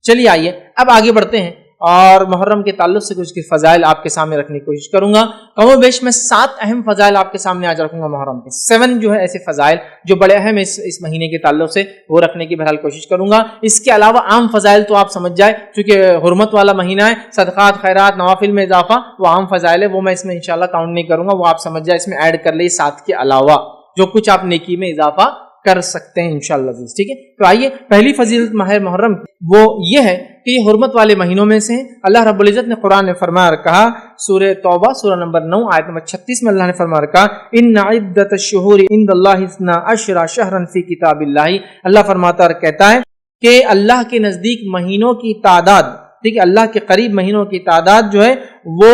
چلیے آئیے اب آگے بڑھتے ہیں اور محرم کے تعلق سے کچھ فضائل آپ کے سامنے رکھنے کی کوشش کروں گا. کم و بیش میں 7 اہم فضائل آپ کے سامنے آج رکھوں گا محرم کے. 7 جو ہے ایسے فضائل جو بڑے اہم اس مہینے کے تعلق سے وہ رکھنے کی بہرحال کوشش کروں گا. اس کے علاوہ عام فضائل تو آپ سمجھ جائے چونکہ حرمت والا مہینہ ہے, صدقات خیرات نوافل میں اضافہ وہ عام فضائل ہے, وہ میں اس میں انشاءاللہ کاؤنٹ نہیں کروں گا, وہ آپ سمجھ جائے اس میں ایڈ کر لیں 7 کے علاوہ جو کچھ آپ نیکی میں اضافہ کر سکتے ہیں انشاءاللہ. ٹھیک ہے, تو آئیے پہلی فضیلت ماہ محرم وہ یہ ہے کہ یہ حرمت والے مہینوں میں سے ہیں. اللہ رب العزت نے قرآن میں فرما رکھا سورہ توبہ سورہ نمبر 9 آیت نمبر 36 میں اللہ نے فرما رکھا ان عدت الشہور عند اللہ 12 شہرا فی کتاب اللہ. اللہ فرماتا اور کہتا ہے کہ اللہ کے نزدیک مہینوں کی تعداد, ٹھیک ہے, اللہ کے قریب مہینوں کی تعداد جو ہے وہ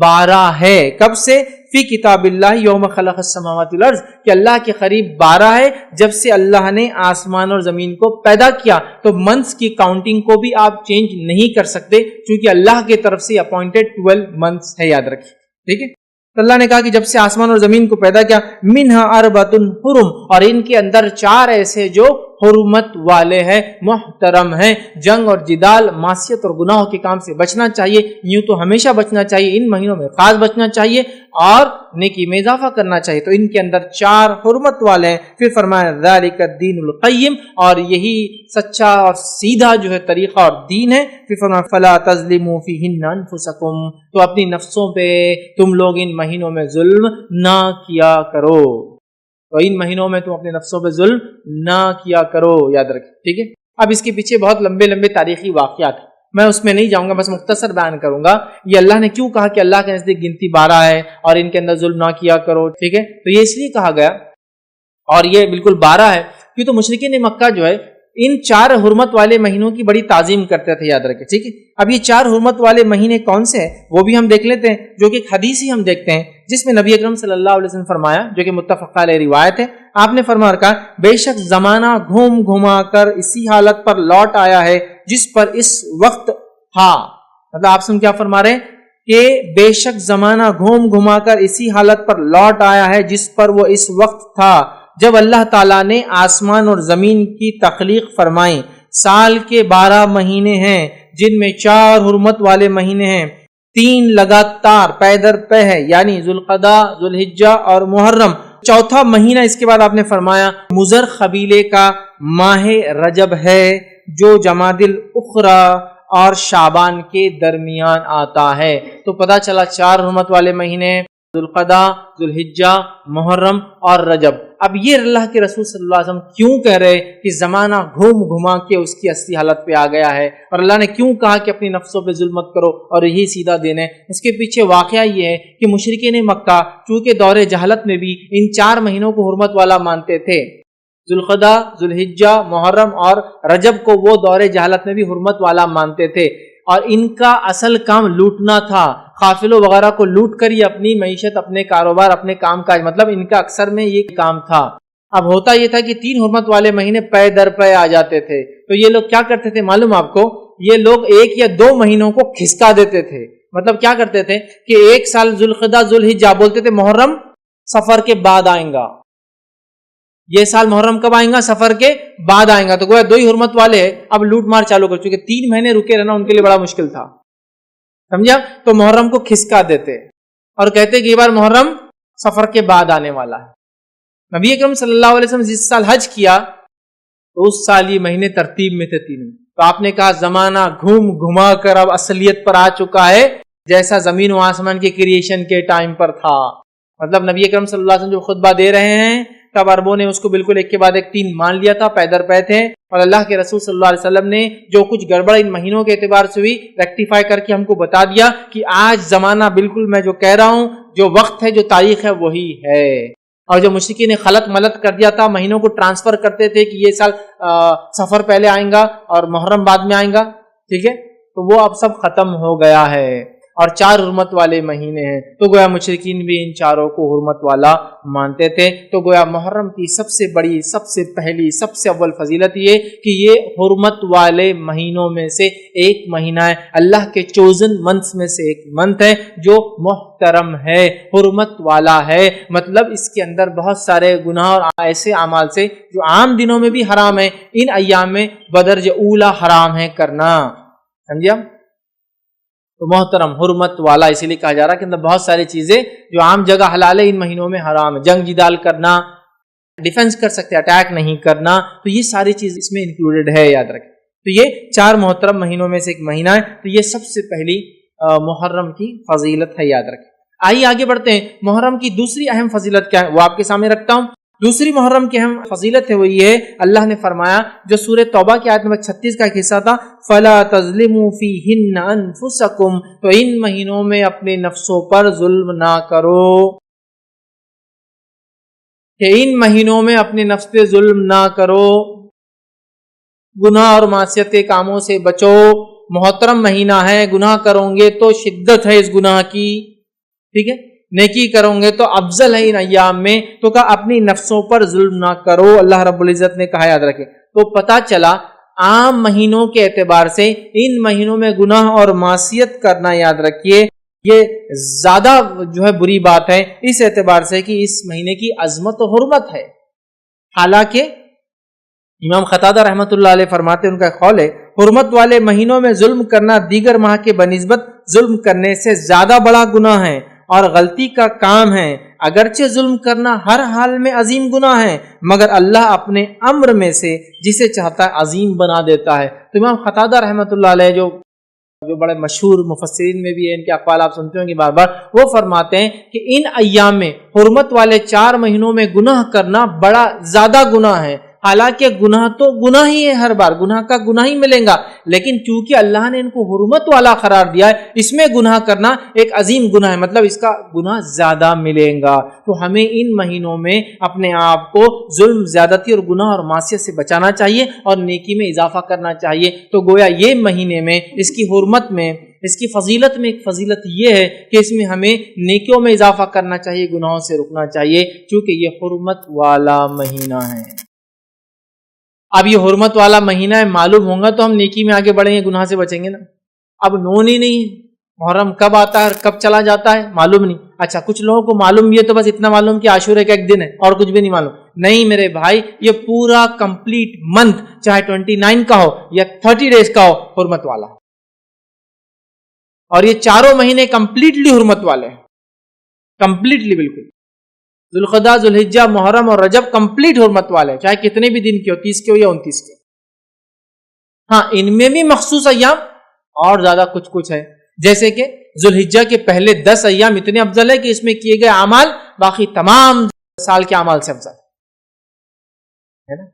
12 ہے. کب سے؟ فی کتاب اللہ یوم خلق السماوات والارض, کہ اللہ کے قریب 12 ہے جب سے اللہ نے آسمان اور زمین کو پیدا کیا. تو منتھس کی کاؤنٹنگ کو بھی آپ چینج نہیں کر سکتے کیونکہ اللہ کی طرف سے اپوائنٹڈ 12 منتھس ہے, یاد رکھیے. ٹھیک ہے, تو اللہ نے کہا کہ جب سے آسمان اور زمین کو پیدا کیا منہا اربعۃ حرم, اور ان کے اندر 4 ایسے جو حرمت والے ہیں, محترم ہیں. جنگ اور جدال, معصیت اور گناہوں کے کام سے بچنا چاہیے, یوں تو ہمیشہ بچنا چاہیے, ان مہینوں میں خاص بچنا چاہیے اور نیکی میں اضافہ کرنا چاہیے. تو ان کے اندر 4 حرمت والے ہیں. پھر فرمایا ذالک الدین القیم, اور یہی سچا اور سیدھا جو ہے طریقہ اور دین ہے. پھر فرمایا فلا تظلموا فیہن انفسکم, تو اپنی نفسوں پہ تم لوگ ان مہینوں میں ظلم نہ کیا کرو. تو ان مہینوں میں تم اپنے نفسوں پہ ظلم نہ کیا کرو, یاد رکھیں. ٹھیک ہے, اب اس کے پیچھے بہت لمبے لمبے تاریخی واقعات ہیں, میں اس میں نہیں جاؤں گا, بس مختصر بیان کروں گا. یہ اللہ نے کیوں کہا کہ اللہ کے نزدیک گنتی 12 ہے اور ان کے اندر ظلم نہ کیا کرو. ٹھیک ہے, تو یہ اس لیے کہا گیا اور یہ بالکل 12 ہے کیوں تو مشرکین مکہ جو ہے ان 4 حرمت والے مہینوں کی بڑی تعظیم کرتے تھے, یاد رکھیں. ٹھیک ہے, اب یہ 4 حرمت والے مہینے کون سے ہیں وہ بھی ہم دیکھ لیتے ہیں, جو کہ ایک حدیث ہی ہم دیکھتے ہیں جس میں نبی اکرم صلی اللہ علیہ وسلم فرمایا, جو کہ متفق علیہ روایت ہے. آپ نے فرما رکھا بے شک زمانہ گھوم گھما کر اسی حالت پر لوٹ آیا ہے جس پر اس وقت تھا. مطلب آپ سے کیا فرما رہے ہیں کہ بے شک زمانہ گھوم گھما کر اسی حالت پر لوٹ آیا ہے جس پر وہ اس وقت تھا جب اللہ تعالیٰ نے آسمان اور زمین کی تخلیق فرمائی. سال کے 12 مہینے ہیں جن میں 4 حرمت والے مہینے ہیں, 3 لگاتار پے در پے ہے, یعنی ذوالقعدہ, ذوالحجہ اور محرم. چوتھا مہینہ اس کے بعد آپ نے فرمایا مضر قبیلے کا ماہ رجب ہے جو جمادی الاخری اور شعبان کے درمیان آتا ہے. تو پتہ چلا 4 حرمت والے مہینے ذوالقعدہ, ذوالحجہ, محرم اور رجب. اب یہ اللہ کے رسول صلی اللہ علیہ وسلم کیوں کہہ رہے کہ زمانہ گھوم گھما کے اس کی اصلی حالت پہ آ گیا ہے, اور اللہ نے کیوں کہا کہ اپنی نفسوں پہ ظلم مت کرو اور یہی سیدھا دین ہے. اس کے پیچھے واقعہ یہ ہے کہ مشرکین مکہ چونکہ دور جہالت میں بھی ان 4 مہینوں کو حرمت والا مانتے تھے, ذوالقعدہ, ذوالحجہ, محرم اور رجب کو وہ دور جہالت میں بھی حرمت والا مانتے تھے, اور ان کا اصل کام لوٹنا تھا. قافلوں وغیرہ کو لوٹ کر یہ اپنی معیشت, اپنے کاروبار, اپنے کام کاج, مطلب ان کا اکثر میں یہ کام تھا. اب ہوتا یہ تھا کہ 3 حرمت والے مہینے پے در پے آ جاتے تھے, تو یہ لوگ کیا کرتے تھے معلوم آپ کو, یہ لوگ 1 یا 2 مہینوں کو کھسکا دیتے تھے. مطلب کیا کرتے تھے کہ ایک سال ذوالقعدہ, ذوالحجہ بولتے تھے محرم سفر کے بعد آئیں گا, یہ سال محرم کب آئیں گا, سفر کے بعد آئیں گا. تو گویا 2 ہی حرمت والے اب لوٹ مار چالو کر چکے, 3 مہینے رکے رہنا ان کے لیے بڑا مشکل تھا, سمجھا. تو محرم کو کھسکا دیتے اور کہتے کہ یہ بار محرم سفر کے بعد آنے والا ہے. نبی اکرم صلی اللہ علیہ وسلم جس سال حج کیا تو اس سال یہ مہینے ترتیب میں تھے 3. تو آپ نے کہا زمانہ گھوم گھما کر اب اصلیت پر آ چکا ہے جیسا زمین و آسمان کے کریشن کے ٹائم پر تھا. مطلب نبی اکرم صلی اللہ علیہ وسلم جو خطبہ دے رہے ہیں تب عربوں نے اس کو بالکل ایک کے بعد ایک 3 مان لیا تھا, پے در پے تھے, اور اللہ کے رسول صلی اللہ علیہ وسلم نے جو کچھ گڑبڑ ان مہینوں کے اعتبار سے ہوئی ریکٹیفائی کر کے ہم کو بتا دیا کہ آج زمانہ بالکل میں جو کہہ رہا ہوں, جو وقت ہے, جو تاریخ ہے وہی ہے. اور جو مشرکین نے خلط ملط کر دیا تھا, مہینوں کو ٹرانسفر کرتے تھے کہ یہ سال سفر پہلے آئیں گا اور محرم بعد میں آئیں گا, ٹھیک ہے, تو وہ اب سب ختم ہو گیا ہے. اور 4 حرمت والے مہینے ہیں، تو گویا مشرکین بھی ان چاروں کو حرمت والا مانتے تھے۔ تو گویا محرم کی سب سے بڑی، سب سے پہلی، سب سے اول فضیلت یہ کہ یہ حرمت والے مہینوں میں سے ایک مہینہ ہے، اللہ کے چوزن منتھس میں سے ایک منتھ ہے جو محترم ہے، حرمت والا ہے، مطلب اس کے اندر بہت سارے گناہ اور ایسے اعمال سے جو عام دنوں میں بھی حرام ہے، ان ایام میں بدرجہ اولا حرام ہے کرنا، سمجھے؟ تو محترم، حرمت والا اسی لیے کہا جا رہا ہے کہ اندر بہت ساری چیزیں جو عام جگہ حلال ہے ان مہینوں میں حرام ہے، جنگ جدال کرنا، ڈیفنس کر سکتے، اٹیک نہیں کرنا، تو یہ ساری چیز اس میں انکلوڈڈ ہے، یاد رکھیں۔ تو یہ 4 محترم مہینوں میں سے ایک مہینہ ہے، تو یہ سب سے پہلی محرم کی فضیلت ہے، یاد رکھیں۔ آئیے آگے بڑھتے ہیں، محرم کی دوسری اہم فضیلت کیا ہے وہ آپ کے سامنے رکھتا ہوں۔ دوسری محرم کی اہم فضیلت ہے وہ یہ ہے، اللہ نے فرمایا جو سورہ توبہ کی آیت نمبر 36 کا ایک حصہ تھا، فَلَا تَظْلِمُوا فِيهِنَّ أَنفُسَكُمْ، تو ان مہینوں میں اپنے نفسوں پر ظلم نہ کرو، کہ ان مہینوں میں اپنے نفس پہ ظلم نہ کرو، گناہ اور معصیت کے کاموں سے بچو، محترم مہینہ ہے، گناہ کرو گے تو شدت ہے اس گناہ کی، ٹھیک ہے، نیکی کرو گے تو افضل ہے ان ایام میں، تو کہا اپنی نفسوں پر ظلم نہ کرو، اللہ رب العزت نے کہا، یاد رکھے۔ تو پتا چلا عام مہینوں کے اعتبار سے ان مہینوں میں گناہ اور معصیت کرنا، یاد رکھیے، یہ زیادہ جو ہے بری بات ہے، اس اعتبار سے کہ اس مہینے کی عظمت و حرمت ہے۔ حالانکہ امام قتادہ رحمۃ اللہ علیہ فرماتے ہیں، ان کا قول ہے، حرمت والے مہینوں میں ظلم کرنا دیگر ماہ کے بنسبت ظلم کرنے سے زیادہ بڑا گناہ ہے اور غلطی کا کام ہے، اگرچہ ظلم کرنا ہر حال میں عظیم گناہ ہے، مگر اللہ اپنے امر میں سے جسے چاہتا ہے عظیم بنا دیتا ہے۔ تو امام قتادہ رحمۃ اللہ علیہ جو بڑے مشہور مفسرین میں بھی ہیں، ان کے اقوال آپ سنتے ہوں گے بار بار، وہ فرماتے ہیں کہ ان ایام میں، حرمت والے 4 مہینوں میں گناہ کرنا بڑا زیادہ گناہ ہے۔ حالانکہ گناہ تو گناہ ہی ہے، ہر بار گناہ کا گناہ ہی ملیں گا، لیکن چونکہ اللہ نے ان کو حرمت والا قرار دیا ہے، اس میں گناہ کرنا ایک عظیم گناہ ہے، مطلب اس کا گناہ زیادہ ملے گا۔ تو ہمیں ان مہینوں میں اپنے آپ کو ظلم، زیادتی اور گناہ اور معصیت سے بچانا چاہیے اور نیکی میں اضافہ کرنا چاہیے۔ تو گویا یہ مہینے میں، اس کی حرمت میں، اس کی فضیلت میں ایک فضیلت یہ ہے کہ اس میں ہمیں نیکیوں میں اضافہ کرنا چاہیے، گناہوں سے رکنا چاہیے، چونکہ یہ حرمت والا مہینہ ہے۔ اب یہ حرمت والا مہینہ ہے، معلوم ہوگا تو ہم نیکی میں آگے بڑھیں گے، گناہ سے بچیں گے نا۔ اب نون ہی نہیں، محرم کب آتا ہے اور کب چلا جاتا ہے معلوم نہیں۔ اچھا، کچھ لوگوں کو معلوم بھی ہے تو بس اتنا معلوم کہ عاشورے کا ایک دن ہے اور کچھ بھی نہیں معلوم۔ نہیں میرے بھائی، یہ پورا کمپلیٹ منتھ، چاہے 29 کا ہو یا 30 ڈیز کا ہو، حرمت والا ہے، اور یہ 4 مہینے کمپلیٹلی حرمت والے ہیں، کمپلیٹلی، بالکل۔ ذوالقعدہ، ذوالحجہ، محرم اور رجب کمپلیٹ حرمت والے ہیں، چاہے کتنے بھی دن کے ہو، 30 کے ہو یا 29 کے۔ ہاں، ان میں بھی مخصوص ایام اور زیادہ کچھ ہے، جیسے کہ ذوالحجہ کے پہلے 10 ایام اتنے افضل ہے کہ اس میں کیے گئے اعمال باقی تمام سال کے اعمال سے افضل ہے نا۔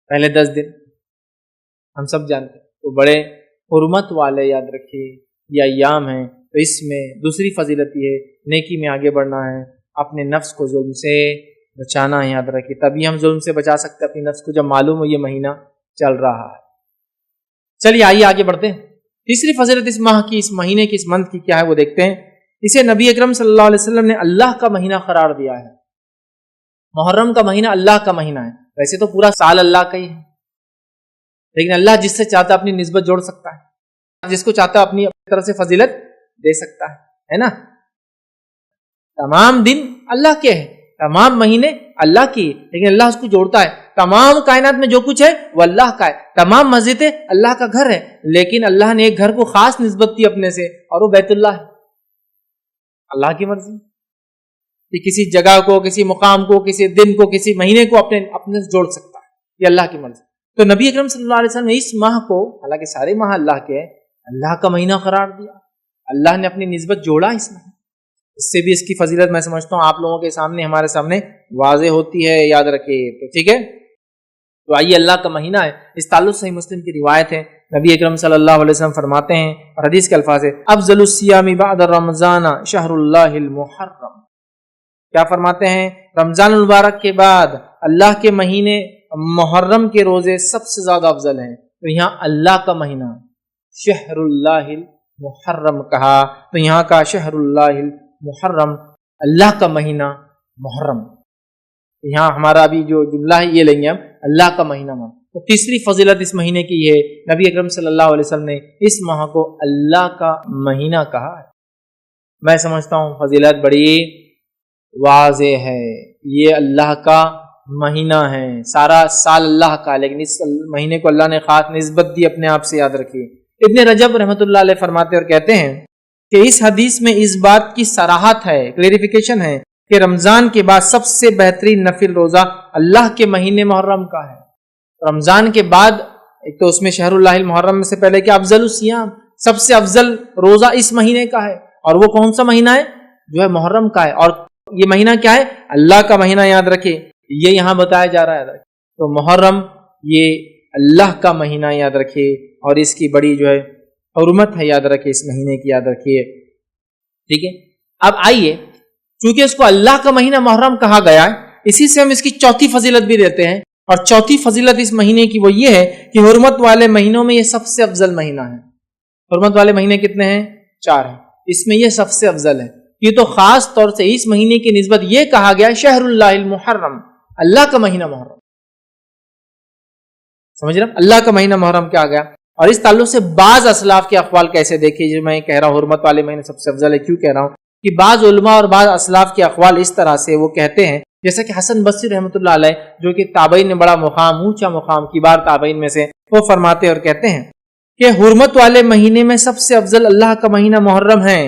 پہلے 10 دن ہم سب جانتے ہیں، تو بڑے حرمت والے، یاد رکھیے، یہ ایام ہیں۔ تو اس میں دوسری فضیلت یہ ہے، نیکی میں آگے بڑھنا ہے، اپنے نفس کو ظلم سے بچانا ہے، یاد رکھیے، تبھی ہم ظلم سے بچا سکتے اپنی نفس کو، جب معلوم ہو یہ مہینہ چل رہا ہے۔ چلیے آئیے آگے بڑھتے ہیں۔ تیسری فضیلت اس ماہ کی، اس مہینے کی، اس منتھ کی کیا ہے وہ دیکھتے ہیں۔ اسے نبی اکرم صلی اللہ علیہ وسلم نے اللہ کا مہینہ قرار دیا ہے۔ محرم کا مہینہ اللہ کا مہینہ ہے، ویسے تو پورا سال اللہ کا ہی ہے، لیکن اللہ جس سے چاہتا اپنی نسبت جوڑ سکتا ہے، جس کو چاہتا اپنی طرف سے فضیلت دے سکتا ہے نا۔ تمام دن اللہ کے ہیں، تمام مہینے اللہ کی، لیکن اللہ اس کو جوڑتا ہے۔ تمام کائنات میں جو کچھ ہے وہ اللہ کا ہے، تمام مسجدیں اللہ کا گھر ہے، لیکن اللہ نے ایک گھر کو خاص نسبت دی اپنے سے، اور وہ بیت اللہ ہے۔ اللہ کی مرضی کہ کسی جگہ کو، کسی مقام کو، کسی دن کو، کسی مہینے کو اپنے سے جوڑ سکتا ہے، یہ اللہ کی مرضی۔ تو نبی اکرم صلی اللہ علیہ وسلم نے اس ماہ کو، حالانکہ سارے ماہ اللہ کے ہیں، اللہ کا مہینہ قرار دیا، اللہ نے اپنی نسبت جوڑا اس میں۔ اس سے بھی اس کی فضیلت میں سمجھتا ہوں آپ لوگوں کے سامنے، ہمارے سامنے واضح ہوتی ہے، یاد رکھیے، تو ٹھیک ہے۔ تو آئیے، اللہ کا مہینہ ہے، اس تعلق صحیح مسلم کی روایت ہے، نبی اکرم صلی اللہ علیہ وسلم فرماتے ہیں، اور حدیث کے الفاظ ہے، افضل الصیام بعد رمضان شہر اللہ المحرم۔ کیا فرماتے ہیں؟ رمضان المبارک کے بعد اللہ کے مہینے محرم کے روزے سب سے زیادہ افضل ہیں۔ تو یہاں اللہ کا مہینہ، شہر اللہ محرم کہا. تو یہاں کا شہر اللہ المحرم، اللہ کا مہینہ محرم. یہاں ہمارا ابھی جو جملہ ہے یہ لیں گے ہم، اللہ کا مہینہ محرم. تو تیسری فضیلت اس مہینے کی ہے، نبی اکرم صلی اللہ علیہ وسلم نے اس ماہ کو اللہ کا مہینہ کہا ہے. میں سمجھتا ہوں فضیلت بڑی واضح ہے. یہ اللہ کا مہینہ ہے، سارا سال اللہ کا، لیکن اس مہینے کو اللہ نے خاص نسبت دی، اپنے آپ سے یاد رکھیے. ابن رجب رحمۃ اللہ علیہ فرماتے اور کہتے ہیں کہ اس حدیث میں اس بات کی صراحت ہے، کلیریفیکیشن ہے کہ رمضان کے بعد سب سے بہترین نفل روزہ اللہ کے مہینے محرم کا ہے. رمضان کے بعد ایک تو اس میں شہر اللہ المحرم سے پہلے کہ افضل الصیام، سب سے افضل روزہ اس مہینے کا ہے. اور وہ کون سا مہینہ ہے؟ جو ہے محرم کا ہے. اور یہ مہینہ کیا ہے؟ اللہ کا مہینہ. یاد رکھے یہ یہاں بتایا جا رہا ہے. تو محرم یہ اللہ کا مہینہ، یاد رکھیے، اور اس کی بڑی جو ہے حرمت ہے، یاد رکھیے اس مہینے کی، یاد رکھیے. ٹھیک ہے، اب آئیے، چونکہ اس کو اللہ کا مہینہ محرم کہا گیا ہے، اسی سے ہم اس کی چوتھی فضیلت بھی دیتے ہیں. اور چوتھی فضیلت اس مہینے کی وہ یہ ہے کہ حرمت والے مہینوں میں یہ سب سے افضل مہینہ ہے. حرمت والے مہینے کتنے ہیں؟ 4 ہیں. اس میں یہ سب سے افضل ہے. یہ تو خاص طور سے اس مہینے کی نسبت یہ کہا گیا شہر اللہ المحرم، اللہ کا مہینہ محرم. سمجھ رہے ہیں؟ اللہ کا مہینہ محرم کیا گیا. اور اس تعلق سے بعض اسلاف کے اقوال کیسے دیکھیں، جو میں کہہ رہا ہوں حرمت والے مہینے سب سے افضل ہے، کیوں کہہ رہا ہوں کہ بعض علماء اور بعض اسلاف کے اقوال اس طرح سے وہ کہتے ہیں، جیسا کہ حسن بصری رحمۃ اللہ علیہ جو کہ تابعین میں بڑا مقام، اونچا مقام، کبار تابعین میں سے، وہ فرماتے اور کہتے ہیں کہ حرمت والے مہینے میں سب سے افضل اللہ کا مہینہ محرم ہے.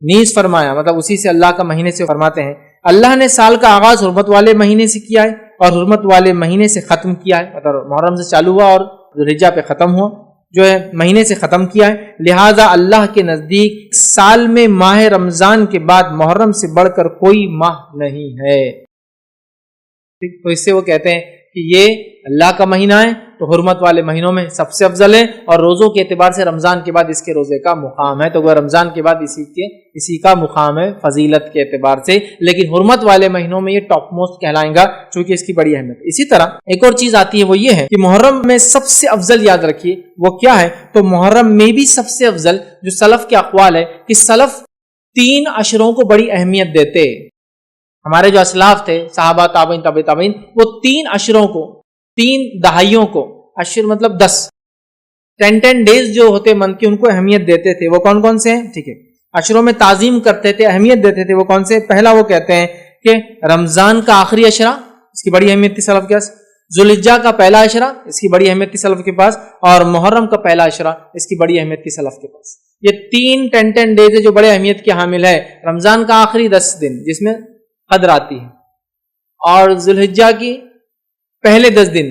نیز فرمایا، مطلب اسی سے اللہ کا مہینے سے فرماتے ہیں اللہ نے سال کا آغاز حرمت والے مہینے سے کیا ہے اور حرمت والے مہینے سے ختم کیا ہے. مطلب محرم سے چالو ہوا اور ذوالحجہ پہ ختم ہوا، جو ہے مہینے سے ختم کیا ہے. لہذا اللہ کے نزدیک سال میں ماہ رمضان کے بعد محرم سے بڑھ کر کوئی ماہ نہیں ہے. تو اس سے وہ کہتے ہیں کہ یہ اللہ کا مہینہ ہے تو حرمت والے مہینوں میں سب سے افضل ہے، اور روزوں کے اعتبار سے رمضان کے بعد اس کے روزے کا مقام ہے. تو وہ رمضان کے بعد اسی کا مقام ہے فضیلت کے اعتبار سے، لیکن حرمت والے مہینوں میں یہ ٹاپ موسٹ کہلائیں گا چونکہ اس کی بڑی اہمیت. اسی طرح ایک اور چیز آتی ہے، وہ یہ ہے کہ محرم میں سب سے افضل، یاد رکھیے وہ کیا ہے. تو محرم میں بھی سب سے افضل جو سلف کے اقوال ہے کہ سلف 3 عشروں کو بڑی اہمیت دیتے. ہمارے جو اسلاف تھے، صحابہ، تابعین، تبع تابعین، وہ 3 عشروں کو، 3 دہائیوں کو، عشر مطلب 10 ڈیز جو ہوتے منتھ کی، ان کو اہمیت دیتے تھے. وہ کون کون سے ہیں؟ ٹھیک ہے، عشروں میں تعظیم کرتے تھے، اہمیت دیتے تھے. وہ کون سے؟ پہلا وہ کہتے ہیں کہ رمضان کا آخری عشرہ، اس کی بڑی اہمیت تھی سلف کے پاس. ذوالحجہ کا پہلا عشرہ، اس کی بڑی اہمیت تھی سلف کے پاس. اور محرم کا پہلا عشرہ، اس کی بڑی اہمیت تھی سلف کے پاس. یہ 10 ڈیز جو بڑے اہمیت کے حامل ہے. رمضان کا آخری 10 دن جس میں قدر آتی ہے، اور ذوالحجہ کی پہلے 10 دن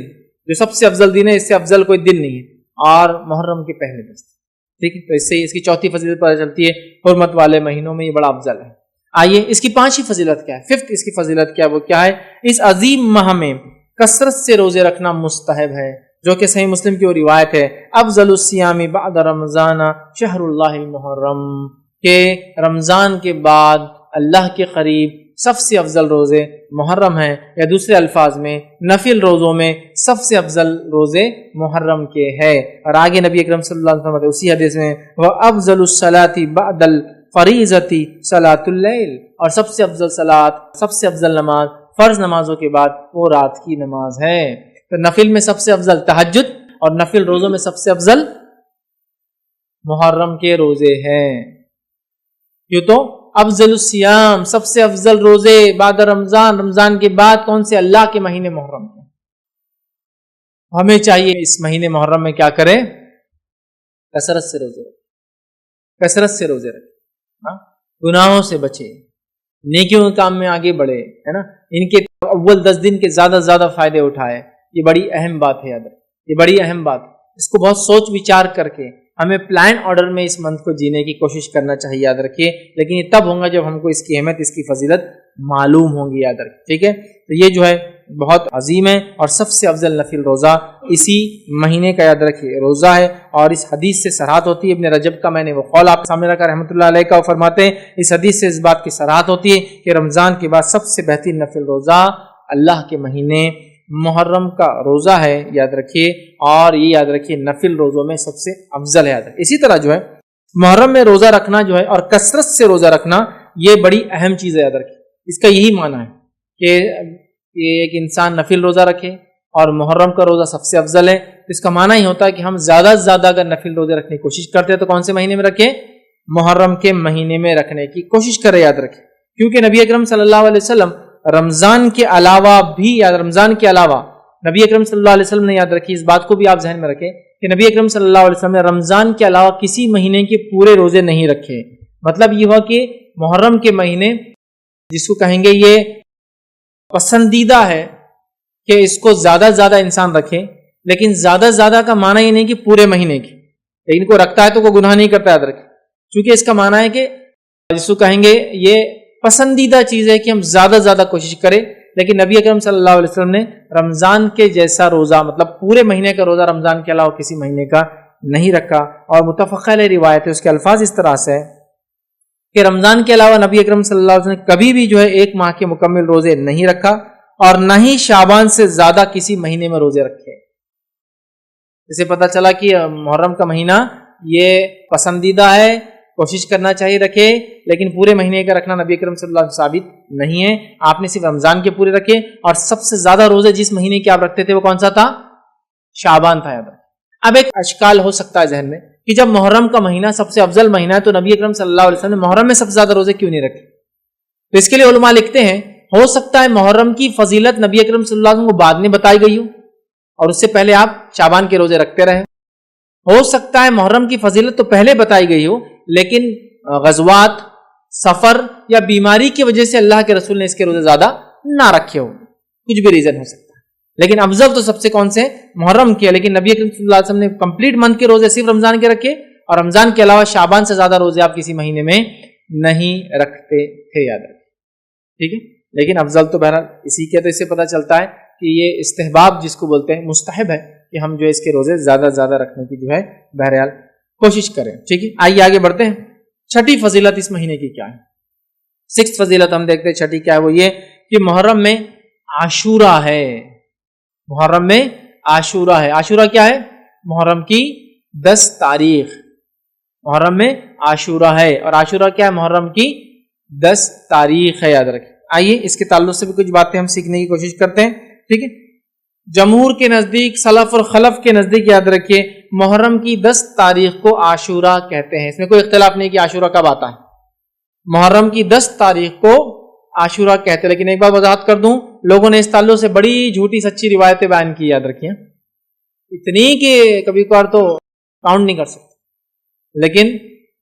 جو سب سے افضل دن ہے، اس سے افضل کوئی دن نہیں ہے، اور محرم کے پہلے 10 دن. ٹھیک ہے، تو اس سے اس کی چوتھی فضیلت پتہ چلتی ہے، حرمت والے مہینوں میں یہ بڑا افضل ہے. آئیے اس کی 5ویں فضیلت کیا ہے، 5th اس کی فضیلت کیا ہے، وہ کیا ہے؟ اس عظیم ماہ میں کثرت سے روزے رکھنا مستحب ہے، جو کہ صحیح مسلم کی وہ روایت ہے، افضل الصیام بعد رمضان شہر اللہ المحرم، کہ رمضان کے بعد اللہ کے قریب سب سے افضل روزے محرم ہیں، یا دوسرے الفاظ میں نفل روزوں میں سب سے افضل روزے محرم کے ہیں. اور آگے نبی اکرم صلی اللہ علیہ وسلم اسی حدیث میں وَأَفْضَلُ الصَّلَاةِ بَعْدَ الْفَرِيضَةِ صَلَاةُ اللَّيْلِ، اور سب سے افضل صلاۃ، سب سے افضل نماز فرض نمازوں کے بعد وہ رات کی نماز ہے. تو نفل میں سب سے افضل تہجد، اور نفل روزوں میں سب سے افضل محرم کے روزے ہیں. کیوں؟ تو افضل الصیام، سب سے افضل روزے بعد رمضان، رمضان کے بعد کون سے؟ اللہ کے مہینے محرم کے. ہمیں چاہیے اس مہینے محرم میں کیا کریں؟ کثرت سے روزے رکھیں، کثرت سے روزے رکھیں، گناہوں سے بچے، نیکیوں کے کام میں آگے بڑھے، ہے نا. ان کے اول 10 دن کے زیادہ سے زیادہ فائدے اٹھائے. یہ بڑی اہم بات ہے، یاد رکھیں، یہ بڑی اہم بات. اس کو بہت سوچ وچار کر کے ہمیں پلان آرڈر میں اس منتھ کو جینے کی کوشش کرنا چاہیے، یاد رکھیے. لیکن یہ تب ہوگا جب ہم کو اس کی اہمیت، اس کی فضیلت معلوم ہوں گی، یاد رکھیے. ٹھیک ہے، تو یہ جو ہے بہت عظیم ہے، اور سب سے افضل نفل روزہ اسی مہینے کا، یاد رکھیے، روزہ ہے. اور اس حدیث سے صراحت ہوتی ہے، ابن رجب کا میں نے وہ قول آپ کے سامنے رکھا رحمۃ اللہ علیہ کا، وہ فرماتے ہیں اس حدیث سے اس بات کی صراحت ہوتی ہے کہ رمضان کے بعد سب سے بہترین نفل روزہ اللہ کے مہینے محرم کا روزہ ہے، یاد رکھیے. اور یہ یاد رکھیے نفل روزوں میں سب سے افضل ہے، یاد رکھیے. اسی طرح جو ہے محرم میں روزہ رکھنا جو ہے اور کثرت سے روزہ رکھنا یہ بڑی اہم چیز ہے، یاد رکھیں۔ اس کا یہی معنی ہے کہ ایک انسان نفل روزہ رکھے اور محرم کا روزہ سب سے افضل ہے۔ اس کا معنی ہی ہوتا ہے کہ ہم زیادہ سے زیادہ اگر نفل روزے رکھنے کی کوشش کرتے ہیں تو کون سے مہینے میں رکھیں؟ محرم کے مہینے میں رکھنے کی کوشش کریں، یاد رکھیں، کیونکہ نبی اکرم صلی اللہ علیہ وسلم رمضان کے علاوہ بھی نبی اکرم صلی اللہ علیہ وسلم نے، یاد رکھی اس بات کو بھی آپ ذہن میں رکھیں کہ نبی اکرم صلی اللہ علیہ وسلم نے رمضان کے علاوہ کسی مہینے کے پورے روزے نہیں رکھے۔ مطلب یہ ہوا کہ محرم کے مہینے جس کو کہیں گے یہ پسندیدہ ہے کہ اس کو زیادہ سے زیادہ انسان رکھے، لیکن زیادہ سے زیادہ کا معنی یہ نہیں کہ پورے مہینے کی، لیکن کوئی رکھتا ہے تو کوئی گناہ نہیں کرتا، یاد رکھے، چونکہ اس کا معنی ہے کہ جس کو کہیں گے یہ پسندیدہ چیز ہے کہ ہم زیادہ سے زیادہ کوشش کریں، لیکن نبی اکرم صلی اللہ علیہ وسلم نے رمضان کے جیسا روزہ، مطلب پورے مہینے کا روزہ رمضان کے علاوہ کسی مہینے کا نہیں رکھا۔ اور متفق علیہ روایت ہے، اس کے الفاظ اس طرح سے ہے کہ رمضان کے علاوہ نبی اکرم صلی اللہ علیہ وسلم نے کبھی بھی جو ہے ایک ماہ کے مکمل روزے نہیں رکھا اور نہ ہی شعبان سے زیادہ کسی مہینے میں روزے رکھے۔ اسے پتہ چلا کہ محرم کا مہینہ یہ پسندیدہ ہے، کوشش کرنا چاہیے رکھے، لیکن پورے مہینے کا رکھنا نبی اکرم صلی اللہ علیہ وسلم ثابت نہیں ہے۔ آپ نے صرف رمضان کے پورے رکھے، اور سب سے زیادہ روزے جس مہینے کے آپ رکھتے تھے وہ کون سا تھا؟ شعبان تھا۔ اب ایک اشکال ہو سکتا ہے ذہن میں کہ جب محرم کا مہینہ سب سے افضل مہینہ ہے تو نبی اکرم صلی اللہ علیہ وسلم نے محرم میں سب سے زیادہ روزے کیوں نہیں رکھے؟ تو اس کے لیے علماء لکھتے ہیں ہو سکتا ہے محرم کی فضیلت نبی اکرم صلی اللہ علیہ وسلم کو بعد میں بتائی گئی ہو اور اس سے پہلے آپ شعبان کے روزے رکھتے رہے۔ ہو سکتا ہے محرم کی فضیلت تو پہلے بتائی گئی ہو، لیکن غزوات، سفر یا بیماری کی وجہ سے اللہ کے رسول نے اس کے روزے زیادہ نہ رکھے ہو، کچھ بھی ریزن ہو سکتا ہے، لیکن افضل تو سب سے کون سے؟ محرم کیا۔ لیکن نبی اکرم صلی اللہ علیہ وسلم نے کمپلیٹ منتھ کے روزے صرف رمضان کے رکھے، اور رمضان کے علاوہ شعبان سے زیادہ روزے آپ کسی مہینے میں نہیں رکھتے تھے، یاد رکھیں، ٹھیک ہے۔ لیکن افضل تو بہرحال اسی کے، تو اس سے پتہ چلتا ہے کہ یہ استحباب جس کو بولتے ہیں، مستحب ہے کہ ہم جو اس کے روزے زیادہ زیادہ رکھنے کی جو ہے بہرحال کوشش کریں، ٹھیک ہے۔ آئیے آگے بڑھتے ہیں۔ چھٹی فضیلت اس مہینے کی کیا ہے؟ 6 فضیلت ہم دیکھتے ہیں، چھٹی کیا ہے؟ وہ یہ کہ محرم میں عاشورہ ہے۔ محرم میں عاشورہ ہے۔ عاشورہ کیا ہے؟ محرم کی 10 تاریخ محرم میں عاشورہ ہے، اور عاشورہ کیا ہے؟ محرم کی 10 تاریخ ہے، یاد رکھیں۔ آئیے اس کے تعلق سے بھی کچھ باتیں ہم سیکھنے کی کوشش کرتے ہیں، ٹھیک ہے۔ جمہور کے نزدیک، سلف اور خلف کے نزدیک، یاد رکھیے محرم کی 10 تاریخ کو عاشورہ کہتے ہیں، اس میں کوئی اختلاف نہیں کہ عاشورہ کب آتا ہے۔ محرم کی 10 تاریخ کو عاشورہ کہتے ہیں، لیکن ایک بات وضاحت کر دوں، لوگوں نے اس تعلق سے بڑی جھوٹی سچی روایتیں بیان کی، یاد رکھیے، اتنی کہ کبھی کبھار تو کاؤنٹ نہیں کر سکتے، لیکن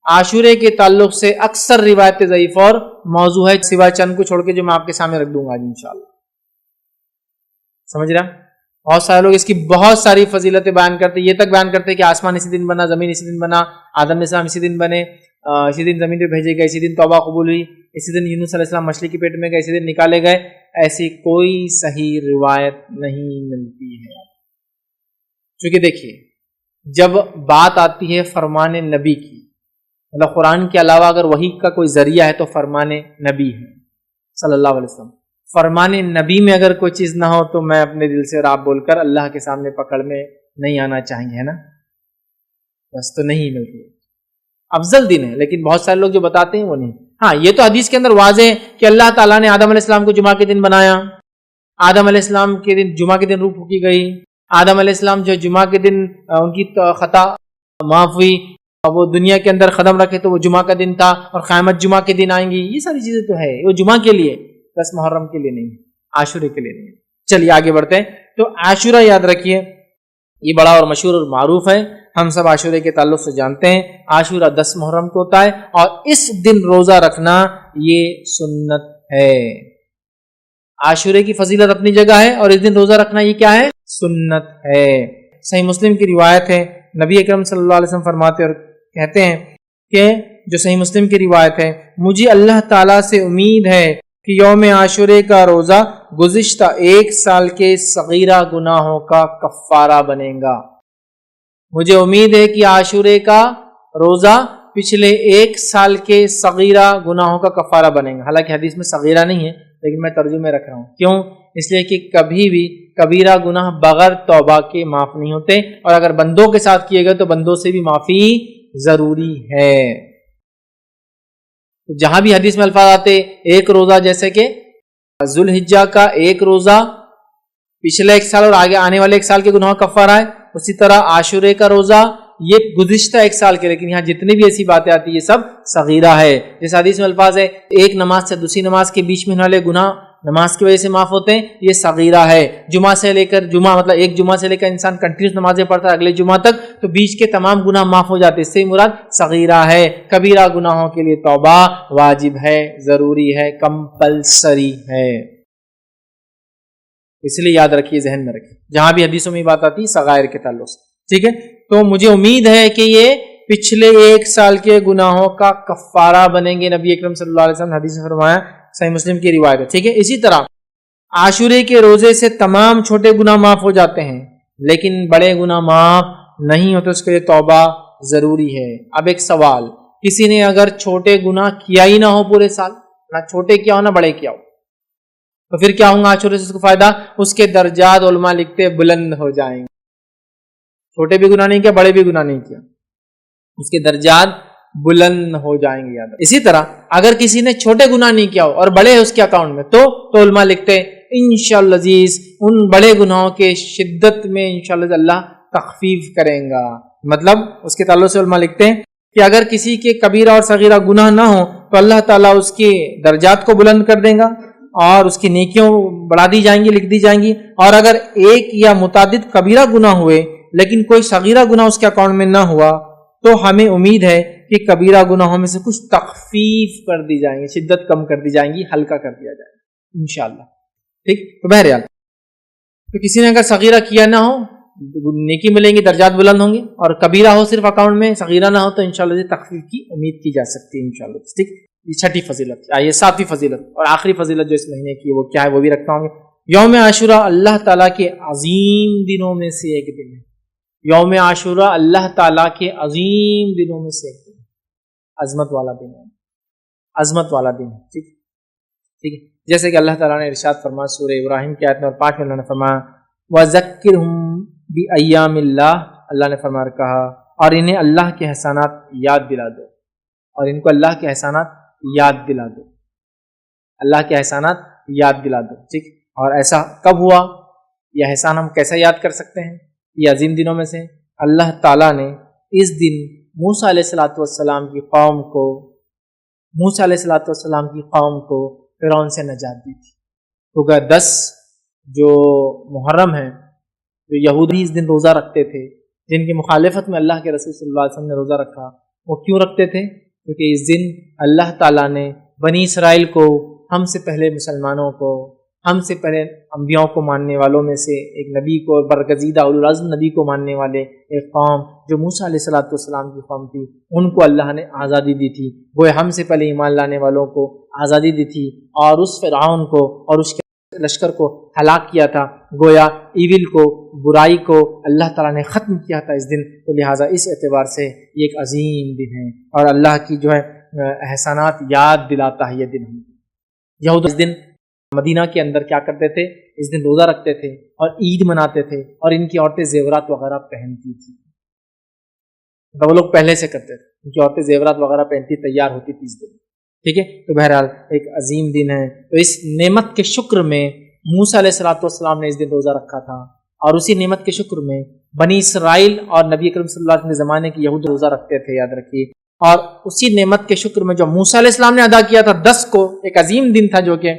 عاشورے کے تعلق سے اکثر روایتیں ضعیف اور موضوع ہے، سوائے چند کو چھوڑ کے جو میں آپ کے سامنے رکھ دوں گا آج انشاءاللہ۔ سمجھ رہا؟ بہت سارے لوگ اس کی بہت ساری فضیلتیں بیان کرتے، یہ تک بیان کرتے کہ آسمان اسی دن بنا، زمین اسی دن بنا، آدم علیہ السلام اسی دن بنے، اسی دن زمین پہ بھیجے گئے، اسی دن توبہ قبول ہوئی، اسی دن یونس علیہ السلام مچھلی کے پیٹ میں گئے، اسی دن نکالے گئے۔ ایسی کوئی صحیح روایت نہیں ملتی ہے، چونکہ دیکھیے جب بات آتی ہے فرمان نبی کی، مطلب قرآن کے علاوہ اگر وحی کا کوئی ذریعہ ہے تو فرمان نبی ہے صلی اللہ علیہ وسلم۔ فرمان نبی میں اگر کوئی چیز نہ ہو تو میں اپنے دل سے راب بول کر اللہ کے سامنے پکڑ میں نہیں آنا چاہیں گے، ہے نا، بس تو نہیں ملتی۔ افضل دن ہے، لیکن بہت سارے لوگ جو بتاتے ہیں وہ نہیں۔ ہاں یہ تو حدیث کے اندر واضح ہے کہ اللہ تعالیٰ نے آدم علیہ السلام کو جمعہ کے دن بنایا، آدم علیہ السلام کے دن جمعہ کے دن روح پھونکی گئی، آدم علیہ السلام جو جمعہ کے دن ان کی خطا معاف ہوئی، وہ دنیا کے اندر قدم رکھے تو وہ جمعہ کا دن تھا، اور قیامت جمعہ کے دن آئیں گی، یہ ساری چیزیں تو ہے، وہ جمعہ کے لیے، بس محرم کے لیے نہیں، عاشورے کے لیے نہیں۔ چلیے آگے بڑھتے ہیں۔ تو عاشورہ یاد رکھیے یہ بڑا اور مشہور اور معروف ہے، ہم سب عاشورے کے تعلق سے جانتے ہیں۔ عاشورہ 10 محرم کو ہوتا ہے، اور اس دن روزہ رکھنا یہ سنت ہے۔ عاشورے کی فضیلت اپنی جگہ ہے، اور اس دن روزہ رکھنا یہ کیا ہے؟ سنت ہے۔ صحیح مسلم کی روایت ہے، نبی اکرم صلی اللہ علیہ وسلم فرماتے اور کہتے ہیں کہ جو صحیح مسلم کی روایت ہے، مجھے اللہ تعالیٰ سے امید ہے کہ یوم عاشورے کا روزہ گزشتہ 1 سال کے صغیرہ گناہوں کا کفارہ بنے گا۔ مجھے امید ہے کہ عاشورے کا روزہ پچھلے 1 سال کے صغیرہ گناہوں کا کفارہ بنے گا۔ حالانکہ حدیث میں صغیرہ نہیں ہے، لیکن میں ترجمے رکھ رہا ہوں، کیوں؟ اس لیے کہ کبھی بھی کبیرہ گناہ بغیر توبہ کے معاف نہیں ہوتے، اور اگر بندوں کے ساتھ کیے گئے تو بندوں سے بھی معافی ضروری ہے. جہاں بھی حدیث میں الفاظ آتے ایک روزہ، جیسے کہ ذوالحجہ کا ایک روزہ پچھلے ایک سال اور آگے آنے والے ایک سال کے گناہوں کا کفارہ ہے، اسی طرح عاشورے کا روزہ یہ گزشتہ ایک سال کے، لیکن یہاں جتنی بھی ایسی باتیں آتی ہیں یہ سب صغیرہ ہے. جیسے حدیث میں الفاظ ہے ایک نماز سے دوسری نماز کے بیچ میں ہونے والے گناہ نماز کی وجہ سے معاف ہوتے ہیں، یہ صغیرہ ہے. جمعہ سے لے کر جمعہ مطلب ایک جمعہ سے لے کر انسان کنٹینیوس نمازیں پڑھتا ہے اگلے جمعہ تک، تو بیچ کے تمام گناہ معاف ہو جاتے ہیں، اس سے مراد صغیرہ ہے. کبیرہ گناہوں کے لیے توبہ واجب ہے، ضروری ہے، کمپلسری ہے. اس لیے یاد رکھیے، ذہن میں رکھیے جہاں بھی حدیثوں میں بات آتی ہے صغائر کے تعلق سے. ٹھیک ہے، تو مجھے امید ہے کہ یہ پچھلے ایک سال کے گناہوں کا کفارہ بنیں گے. نبی اکرم صلی اللہ علیہ وسلم حدیث میں فرمایا، صحیح مسلم کی روایت ہے. ٹھیک ہے، اسی طرح عاشورے کے روزے سے تمام چھوٹے گناہ معاف ہو جاتے ہیں، لیکن بڑے گناہ معاف نہیں ہوتے، اس کے لیے توبہ ضروری ہے. اب ایک سوال، کسی نے اگر چھوٹے گناہ کیا ہی نہ ہو پورے سال، نہ چھوٹے کیا ہو نہ بڑے کیا ہو، تو پھر کیا ہوگا عاشورے سے اس کو فائدہ؟ اس کے درجات علماء لکھتے بلند ہو جائیں گے. چھوٹے بھی گناہ نہیں کیا، بڑے بھی گناہ نہیں کیا، اس کے درجات بلند ہو جائیں گے. یاد. اسی طرح اگر کسی نے چھوٹے گناہ نہیں کیا ہو اور بڑے ہیں اس کے اکاؤنٹ میں، تو علماء لکھتے ہیں انشاءاللہ عزیز ان بڑے گناہوں کے شدت میں انشاءاللہ اللہ تخفیف کریں گا. مطلب اس کے تعلق سے علماء لکھتے ہیں کہ اگر کسی کے کبیرہ اور صغیرہ گناہ نہ ہو تو اللہ تعالیٰ اس کے درجات کو بلند کر دیں گا اور اس کی نیکیوں بڑھا دی جائیں گی، لکھ دی جائیں گی. اور اگر ایک یا متعدد کبیرہ گناہ ہوئے لیکن کوئی صغیرہ گناہ اس کے اکاؤنٹ میں نہ ہوا، تو ہمیں امید ہے کہ کبیرہ گناہوں میں سے کچھ تخفیف کر دی جائیں گی، شدت کم کر دی جائیں گی، ہلکا کر دیا جائے گا انشاءاللہ. ٹھیک، تو بہرحال تو کسی نے اگر صغیرہ کیا نہ ہو نیکی ملیں گی، درجات بلند ہوں گے، اور کبیرہ ہو صرف اکاؤنٹ میں، صغیرہ نہ ہو تو انشاءاللہ تخفیف کی امید کی جا سکتی ہے انشاءاللہ. ٹھیک، یہ چھٹی فضیلت. آئیے ساتویں فضیلت اور آخری فضیلت جو اس مہینے کی وہ کیا ہے وہ بھی رکھتا ہوں گے. یوم عاشورہ اللہ تعالیٰ کے عظیم دنوں میں سے ایک دن ہے. یوم عاشورہ اللہ تعالیٰ کے عظیم دنوں میں سے ایک دن، عظمت والا دن ہے، عظمت والا دن ہے. ٹھیک ٹھیک ہے، جیسے کہ اللہ تعالیٰ نے ارشاد فرمایا سورہ ابراہیم کی آیت نمبر 5 میں اللہ نے فرمایا وَذَكِّرْهُمْ بِأَيَّامِ اللَّهِ، اللہ نے فرمایا کہا اور انہیں اللہ کے احسانات یاد دلا دو، اور ان کو اللہ کے احسانات یاد دلا دو، اللہ کے احسانات یاد دلا دو. ٹھیک، اور ایسا کب ہوا؟ یہ احسان ہم کیسا یاد کر سکتے ہیں؟ یہ عظیم دنوں میں سے اللہ تعالیٰ نے اس دن موسیٰ علیہ السلام کی قوم کو موسیٰ علیہ السلام کی قوم کو فرعون سے نجات دی تھی. کیونکہ 10 جو محرم ہیں، جو یہودی اس دن روزہ رکھتے تھے، جن کی مخالفت میں اللہ کے رسول صلی اللہ علیہ وسلم نے روزہ رکھا، وہ کیوں رکھتے تھے؟ کیونکہ اس دن اللہ تعالیٰ نے بنی اسرائیل کو، ہم سے پہلے مسلمانوں کو، ہم سے پہلے انبیاء کو ماننے والوں میں سے ایک نبی کو، برگزیدہ اولو العزم نبی کو ماننے والے ایک قوم جو موسیٰ علیہ السلام کی قوم تھی، ان کو اللہ نے آزادی دی تھی. وہ ہم سے پہلے ایمان لانے والوں کو آزادی دی تھی، اور اس فرعون کو اور اس کے لشکر کو ہلاک کیا تھا. گویا ایول کو، برائی کو اللہ تعالیٰ نے ختم کیا تھا اس دن. تو لہٰذا اس اعتبار سے یہ ایک عظیم دن ہے اور اللہ کی جو ہے احسانات یاد دلاتا ہے یہ دن. یہود اس دن مدینہ کے اندر کیا کرتے تھے؟ اس دن روزہ رکھتے تھے اور عید مناتے تھے، اور ان کی عورتیں زیورات وغیرہ پہنتی تھی. تو وہ لوگ پہلے سے کرتے تھے، ان کی عورتیں زیورات وغیرہ پہنتی تیار ہوتی تھی اس دن. ٹھیک ہے، تو بہرحال ایک عظیم دن ہے. تو اس نعمت کے شکر میں موسیٰ علیہ السلام نے اس دن روزہ رکھا تھا، اور اسی نعمت کے شکر میں بنی اسرائیل اور نبی اکرم صلی اللہ علیہ وسلم کے زمانے کے یہود روزہ رکھتے تھے، یاد رکھیے. اور اسی نعمت کے شکر میں جو موسیٰ علیہ السلام نے ادا کیا تھا 10 کو، ایک عظیم دن تھا جو کہ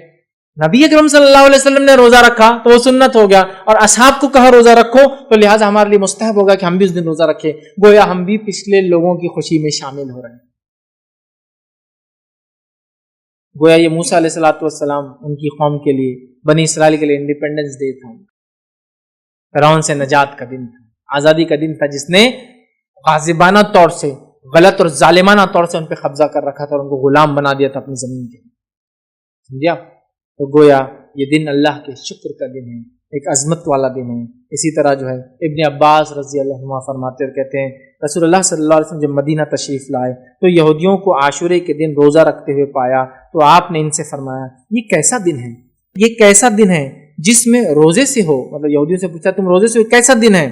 نبی اکرم صلی اللہ علیہ وسلم نے روزہ رکھا تو وہ سنت ہو گیا، اور اصحاب کو کہا روزہ رکھو، تو لہٰذا ہمارے لیے مستحب ہوگا کہ ہم بھی اس دن روزہ رکھیں. گویا ہم بھی پچھلے لوگوں کی خوشی میں شامل ہو رہے ہیں. گویا یہ موسیٰ علیہ السلام ان کی قوم کے لیے، بنی اسرائیل کے لیے انڈیپینڈنس ڈے تھا، فرعون سے نجات کا دن تھا، آزادی کا دن تھا، جس نے غاصبانہ طور سے، غلط اور ظالمانہ طور سے ان پہ قبضہ کر رکھا تھا اور ان کو غلام بنا دیا تھا اپنی زمین کے. سمجھے آپ؟ تو گویا یہ دن اللہ کے شکر کا دن ہے، ایک عظمت والا دن ہے. اسی طرح جو ہے ابن عباس رضی اللہ عنہ فرماتے اور کہتے ہیں رسول اللہ صلی اللہ علیہ وسلم جب مدینہ تشریف لائے تو یہودیوں کو عاشورے کے دن روزہ رکھتے ہوئے پایا، تو آپ نے ان سے فرمایا یہ کیسا دن ہے، یہ کیسا دن ہے جس میں روزے سے ہو. مطلب یہودیوں سے پوچھا تم روزے سے ہو، کیسا دن ہے؟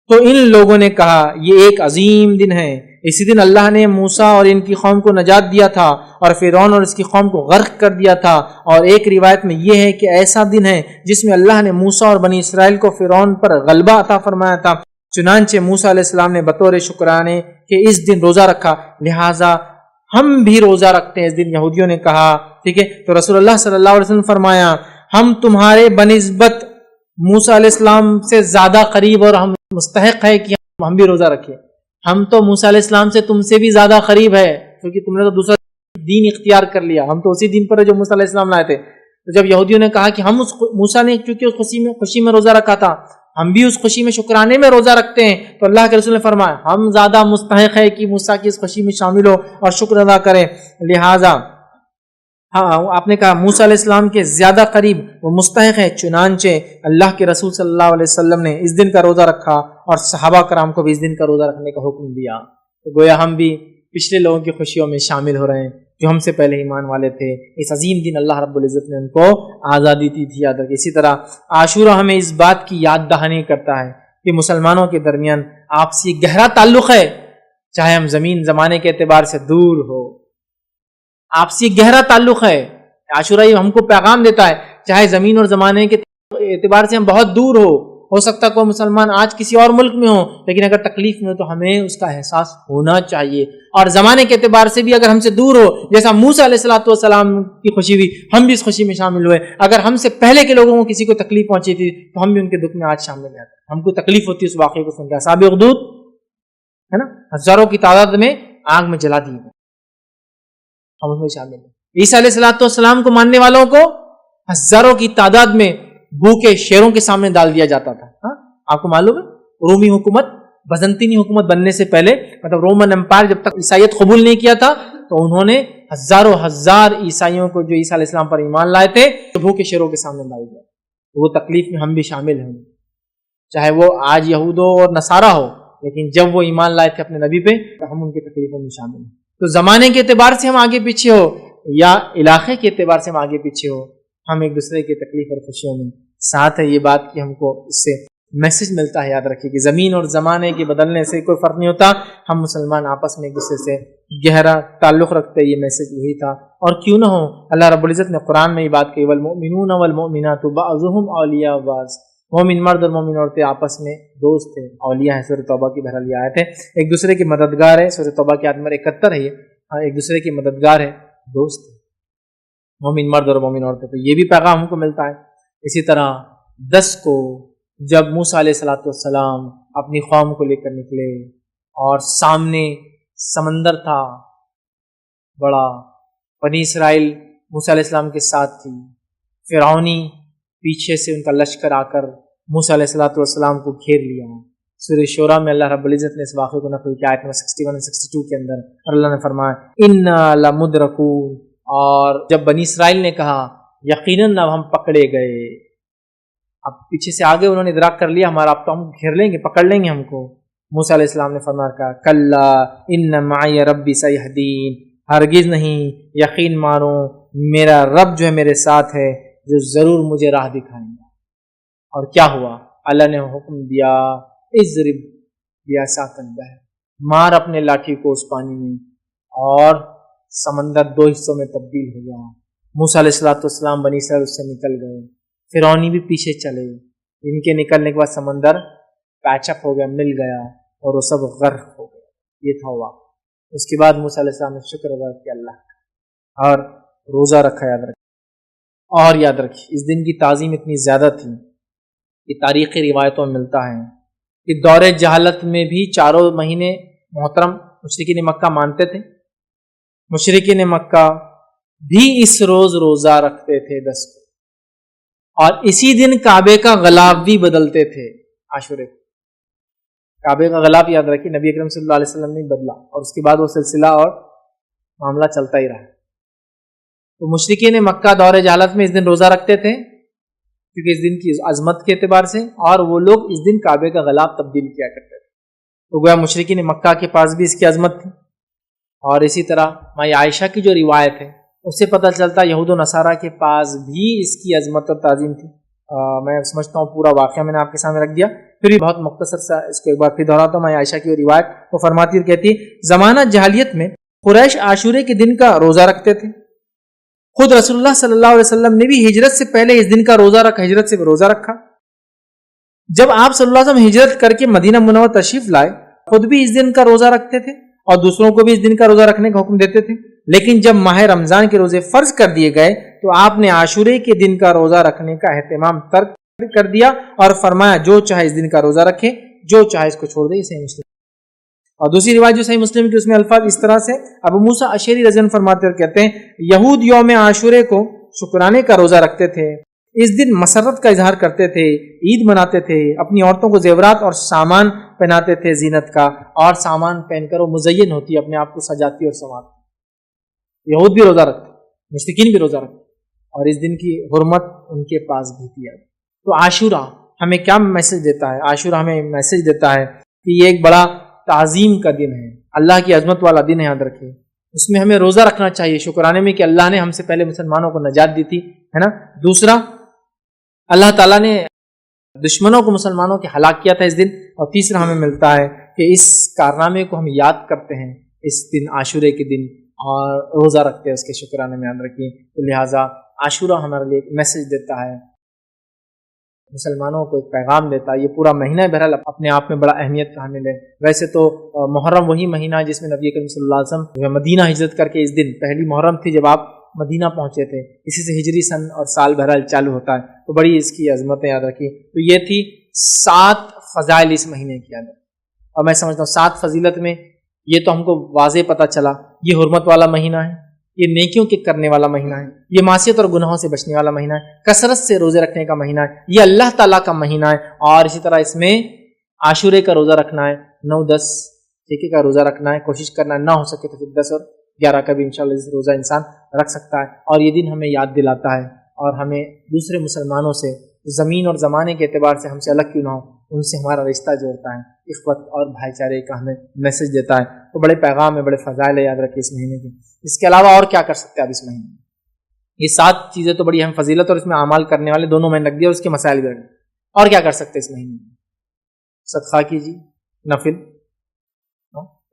تو ان لوگوں نے کہا یہ ایک عظیم دن ہے اسی دن اللہ نے موسیٰ اور ان کی قوم کو نجات دیا تھا اور فرعون اور اس کی قوم کو غرق کر دیا تھا. اور ایک روایت میں یہ ہے کہ ایسا دن ہے جس میں اللہ نے موسیٰ اور بنی اسرائیل کو فرعون پر غلبہ عطا فرمایا تھا. چنانچہ موسیٰ علیہ السلام نے بطور شکرانے کہ اس دن روزہ رکھا، لہٰذا ہم بھی روزہ رکھتے ہیں اس دن. یہودیوں نے کہا ٹھیک ہے، تو رسول اللہ صلی اللہ علیہ وسلم فرمایا ہم تمہارے بنسبت موسیٰ علیہ السلام سے زیادہ قریب اور ہم مستحق ہے کہ ہم بھی روزہ رکھیں. ہم تو موسیٰ علیہ السلام سے تم سے بھی زیادہ قریب ہے کیونکہ تم نے تو دوسرا دین اختیار کر لیا، ہم تو اسی دین پر ہے جو موسیٰ علیہ السلام لائے تھے. تو جب یہودیوں نے کہا کہ ہم اس موسیٰ نے چونکہ اس خوشی میں روزہ رکھا تھا، ہم بھی اس خوشی میں شکرانے میں روزہ رکھتے ہیں، تو اللہ کے رسول نے فرمایا ہم زیادہ مستحق ہے کہ موسیٰ کی اس خوشی میں شامل ہو اور شکر ادا کریں. لہٰذا آپ نے کہا موسیٰ علیہ السلام کے زیادہ قریب وہ مستحق ہے. چنانچہ اللہ کے رسول صلی اللہ علیہ وسلم نے اس دن کا روزہ رکھا اور صحابہ کرام کو بھی اس دن کا روزہ رکھنے کا حکم دیا. تو گویا ہم بھی پچھلے لوگوں کی خوشیوں میں شامل ہو رہے ہیں جو ہم سے پہلے ایمان والے تھے. اس عظیم دن اللہ رب العزت نے ان کو آزادی دی تھی یاد رکھیں. اسی طرح عاشورہ ہمیں اس بات کی یاد دہانی کرتا ہے کہ مسلمانوں کے درمیان آپسی گہرا تعلق ہے، چاہے ہم زمین زمانے کے اعتبار سے دور ہو، آپسی گہرا تعلق ہے. عاشورہ یہ ہم کو پیغام دیتا ہے چاہے زمین اور زمانے کے اعتبار سے ہم بہت دور ہو سکتا کوئی مسلمان آج کسی اور ملک میں ہو، لیکن اگر تکلیف میں ہو تو ہمیں اس کا احساس ہونا چاہیے. اور زمانے کے اعتبار سے بھی اگر ہم سے دور ہو، جیسا موسیٰ علیہ السلام کی خوشی ہوئی، ہم بھی اس خوشی میں شامل ہوئے. اگر ہم سے پہلے کے لوگوں کو کسی کو تکلیف پہنچی تھی تو ہم بھی ان کے دکھ میں آج شامل ہو جاتے ہیں. ہم کو تکلیف ہوتی ہے اس واقعے کو سن کے. اصحاب اخدود ہے نا، ہزاروں کی تعداد میں آگ میں جلا دیے گئے، ہم اس میں شامل ہیں. عیسیٰ علیہ السلام کو ماننے والوں کو ہزاروں کی تعداد میں بھوکے شیروں کے سامنے ڈال دیا جاتا تھا. آپ کو معلوم ہے رومی حکومت، بزنطینی حکومت بننے سے پہلے، مطلب رومن امپائر جب تک عیسائیت قبول نہیں کیا تھا تو انہوں نے ہزاروں ہزار عیسائیوں کو جو عیسیٰ علیہ السلام پر ایمان لائے تھے بھوکے شیروں کے سامنے ڈال دیا. وہ تکلیف میں ہم بھی شامل ہیں، چاہے وہ آج یہود ہو اور نصارہ ہو، لیکن جب وہ ایمان لائے تھے اپنے نبی پہ تو ہم ان کی تکلیفوں میں شامل ہیں. تو زمانے کے اعتبار سے ہم آگے پیچھے ہو یا علاقے کے اعتبار سے ہم آگے پیچھے ہو، ہم ایک دوسرے کی تکلیف اور خوشیوں میں ساتھ ہے. یہ بات کہ ہم کو اس سے میسج ملتا ہے، یاد رکھیے کہ زمین اور زمانے کے بدلنے سے کوئی فرق نہیں ہوتا. ہم مسلمان آپس میں ایک دوسرے سے گہرا تعلق رکھتے، یہ میسج وہی تھا. اور کیوں نہ ہو، اللہ رب العزت نے قرآن میں یہ بات کہی والمؤمنون والمؤمنات بعضهم اولیاء بعض. مومن مرد اور مومن عورتیں آپس میں دوست ہیں، اولیاء ہیں. سورۃ توبہ کی بہرحال یہ آیت ہے، ایک دوسرے کی مددگار ہے. سورۃ توبہ کی آیت نمبر 71 ہے یہ، ایک دوسرے کی مددگار ہے، دوست ہے مومن مرد اور مومن عورتیں. تو یہ بھی پیغام ہم کو ملتا ہے. اسی طرح 10 کو جب موسیٰ علیہ السلام اپنی قوم کو لے کر نکلے اور سامنے سمندر تھا بڑا، بنی اسرائیل موسیٰ علیہ السلام کے ساتھ تھی، فرعونی پیچھے سے ان کا لشکر آ کر موسیٰ علیہ السلام کو گھیر لیا. سورہ شورى میں اللہ رب العزت نے اس واقعے کو نقل کیا آیت نمبر 61 اور 62 کے اندر، اور اللہ نے فرمایا انا لمدرکون. اور جب بنی اسرائیل نے کہا یقیناً اب ہم پکڑے گئے، اب پیچھے سے آگے انہوں نے ادراک کر لیا ہمارا اب تو ہم گھیر لیں گے، پکڑ لیں گے ہم کو. موسیٰ علیہ السلام نے فرمایا کہا کلا ان معی ربی سیہدین، ہرگز نہیں، یقین مانو میرا رب جو ہے میرے ساتھ ہے، جو ضرور مجھے راہ دکھائیں گا. اور کیا ہوا؟ اللہ نے حکم دیا اضرب بعصاک البحر، مار اپنے لاٹھی کو اس پانی میں، اور سمندر 2 حصوں میں تبدیل ہو گیا. موسیٰ علیہ السلام بنی اسرائیل اس سے نکل گئے، فرعونی بھی پیچھے چلے. ان کے نکلنے کے بعد سمندر پیچ اپ ہو گیا، مل گیا، اور وہ سب غرق ہو گئے. یہ تھا ہوا. اس کے بعد موسیٰ علیہ السلام نے شکر ادا کیا اللہ کا اور روزہ رکھا. یاد رکھیں، اور یاد رکھیں اس دن کی تعظیم اتنی زیادہ تھی کہ تاریخی روایتوں میں ملتا ہے کہ دور جہالت میں بھی 4 مہینے محترم مشرکین مکہ مانتے تھے. مشرکین مکہ بھی اس روز روزہ رکھتے تھے 10 کو، اور اسی دن کعبے کا غلاف بھی بدلتے تھے. عاشورے کو کعبے کا غلاف یاد رکھیے نبی اکرم صلی اللہ علیہ وسلم نے بدلا، اور اس کے بعد وہ سلسلہ اور معاملہ چلتا ہی رہا. تو مشرکین مکہ دور جہالت میں اس دن روزہ رکھتے تھے کیونکہ اس دن کی عظمت کے اعتبار سے، اور وہ لوگ اس دن کعبے کا غلاف تبدیل کیا کرتے تھے. تو گویا مشرکین مکہ کے پاس بھی اس کی عظمت تھی. اور اسی طرح ماں عائشہ کی جو روایت ہے اس سے پتہ چلتا یہود و نصارہ کے پاس بھی اس کی عظمت اور تعظیم تھی. میں سمجھتا ہوں پورا واقعہ میں نے آپ کے سامنے رکھ دیا. پھر بھی بہت مختصر سا اس کو ایک بار پھر دہراتا ہوں. میں عائشہ کی روایت وہ فرماتی اور کہتی ہے زمانہ جاہلیت میں قریش عاشورے کے دن کا روزہ رکھتے تھے. خود رسول اللہ صلی اللہ علیہ وسلم نے بھی ہجرت سے پہلے اس دن کا روزہ رکھا, ہجرت سے روزہ رکھا. جب آپ صلی اللہ علیہ وسلم ہجرت کر کے مدینہ منورہ تشریف لائے خود بھی اس دن کا روزہ رکھتے تھے اور دوسروں کو بھی اس دن کا روزہ رکھنے کا حکم دیتے تھے. لیکن جب ماہ رمضان کے روزے فرض کر دیے گئے تو آپ نے عاشورے کے دن کا روزہ رکھنے کا اہتمام ترک کر دیا اور فرمایا جو چاہے اس دن کا روزہ رکھے, جو چاہے اس کو چھوڑ دے. صحیح مسلم. اور دوسری روایت جو صحیح مسلم کی اس میں الفاظ اس طرح سے ابو موسیٰ اشعری رضی اللہ عنہ فرماتے اور کہتے ہیں یہود یوم عاشورے کو شکرانے کا روزہ رکھتے تھے, اس دن مسرت کا اظہار کرتے تھے, عید مناتے تھے, اپنی عورتوں کو زیورات اور سامان پہناتے تھے زینت کا, اور سامان پہن کر وہ مزین ہوتی ہے, اپنے آپ کو سجاتی اور سنوارتی. یہود بھی روزہ رکھتے, مشرکین بھی روزہ رکھتے, اور اس دن کی حرمت ان کے پاس بھی تھی. تو عاشورہ ہمیں کیا میسج دیتا ہے؟ عاشورہ ہمیں میسج دیتا ہے کہ یہ ایک بڑا تعظیم کا دن ہے, اللہ کی عظمت والا دن ہے, یاد رکھیں. اس میں ہمیں روزہ رکھنا چاہیے شکرانے میں کہ اللہ نے ہم سے پہلے مسلمانوں کو نجات دی تھی, ہے نا. دوسرا, اللہ تعالیٰ نے دشمنوں کو مسلمانوں کے ہلاک کیا تھا اس دن. اور تیسرا ہمیں ملتا ہے کہ اس کارنامے کو ہم یاد کرتے ہیں اس دن عاشورے کے دن اور روزہ رکھتے ہیں اس کے شکرانے میں, یاد رکھیں. تو لہٰذا عاشورہ ہمارے لیے ایک میسج دیتا ہے, مسلمانوں کو ایک پیغام دیتا ہے. یہ پورا مہینہ بہرحال اپنے آپ میں بڑا اہمیت کا حامل ہے. ویسے تو محرم وہی مہینہ ہے جس میں نبی کریم صلی اللہ علیہ وسلم مدینہ ہجرت کر کے اس دن پہلی محرم تھی جب آپ مدینہ پہنچے تھے, اسی سے ہجری سن اور سال بہرحال چالو ہوتا ہے. تو بڑی اس کی عظمتیں یاد رکھی. تو یہ تھی 7 فضائل اس مہینے کی عادت. اور میں سمجھتا ہوں 7 فضیلت میں یہ تو ہم کو واضح پتہ چلا, یہ حرمت والا مہینہ ہے, یہ نیکیوں کے کرنے والا مہینہ ہے, یہ معصیت اور گناہوں سے بچنے والا مہینہ ہے, کثرت سے روزے رکھنے کا مہینہ ہے, یہ اللہ تعالیٰ کا مہینہ ہے. اور اسی طرح اس میں عاشورے کا روزہ رکھنا ہے, 9-10 ٹھیکے کا روزہ رکھنا ہے, کوشش کرنا ہے, نہ ہو سکے تو پھر 10 اور 11 کا بھی انشاءاللہ روزہ انسان رکھ سکتا ہے. اور یہ دن ہمیں یاد دلاتا ہے اور ہمیں دوسرے مسلمانوں سے زمین اور زمانے کے اعتبار سے ہم سے الگ کیوں نہ ہو, ان سے ہمارا رشتہ جوڑتا ہے, اخوت اور بھائی چارے کا ہمیں میسج دیتا ہے. تو بڑے پیغام ہے, بڑے فضائل ہے, یاد رکھیے اس مہینے کی. اس کے علاوہ اور کیا کر سکتے ہیں آپ اس مہینے میں؟ یہ 7 چیزیں تو بڑی اہم فضیلت اور اس میں اعمال کرنے والے دونوں میں رکھ دیا, اور اس کے مسائل بھی رکھ دیا. اور کیا کر سکتے ہیں اس مہینے میں؟ صدقہ کیجیے, نفل.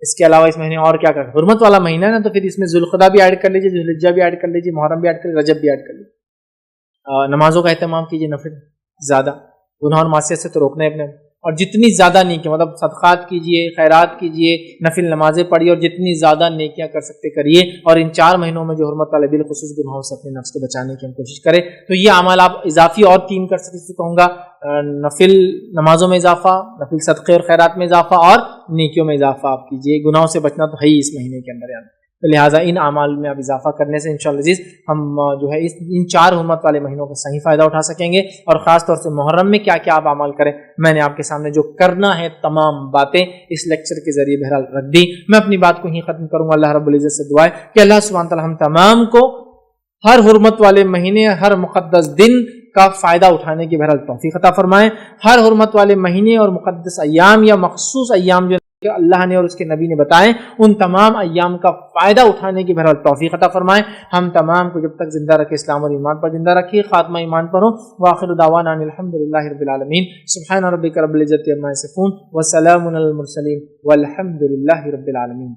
اس کے علاوہ اس مہینے اور کیا کر, حرمت والا مہینہ ہے نا, تو پھر اس میں ذوالقعدہ بھی ایڈ کر لیجیے, ذوالحجہ بھی ایڈ کر لیجیے, محرم بھی ایڈ کر لیجیے, رجب بھی ایڈ کر لیجیے. نمازوں کا اہتمام کیجیے, نفل زیادہ, گناہ اور معصیت سے تو روکنا ہے اپنے, اور جتنی زیادہ نیکیاں مطلب صدقات کیجیے, خیرات کیجیے, نفل نمازیں پڑھیے, اور جتنی زیادہ نیکیاں کر سکتے کریے. اور ان 4 مہینوں میں جو حرمت والے بالخصوص گناہوں سے اپنے نفس کو بچانے کی ہم کوشش کریں. تو یہ اعمال آپ اضافی اور 3 کر سکتے, سے کہوں گا نفل نمازوں میں اضافہ, نفل صدقے اور خیرات میں اضافہ, اور نیکیوں میں اضافہ آپ کیجیے. گناہوں سے بچنا تو ہے ہی اس مہینے کے اندر یاد. تو لہٰذا ان اعمال میں اب اضافہ کرنے سے انشاءاللہ عزیز ہم جو ہے ان 4 حرمت والے مہینوں کا صحیح فائدہ اٹھا سکیں گے. اور خاص طور سے محرم میں کیا کیا آپ اعمال کریں, میں نے آپ کے سامنے جو کرنا ہے تمام باتیں اس لیکچر کے ذریعے بہرحال رکھ دی. میں اپنی بات کو ہی ختم کروں گا. اللہ رب العزت سے دعا ہے کہ اللہ سبحانہ تعالیٰ ہم تمام کو ہر حرمت والے مہینے, ہر مقدس دن کا فائدہ اٹھانے کی بہرحال توفیق عطا فرمائیں. ہر حرمت والے مہینے اور مقدس ایام یا مخصوص ایام جو اللہ نے اور اس کے نبی نے بتائے, ان تمام ایام کا فائدہ اٹھانے کی بہرحال توفیق عطا فرمائیں. ہم تمام کو جب تک زندہ رکھے اسلام اور ایمان پر زندہ رکھیے, خاتمہ ایمان پر ہو. وآخر دعوانا ان الحمدللہ رب العالمین. سبحان ربک رب العزت عما یصفون وسلام علی المرسلین والحمدللہ رب العالمین.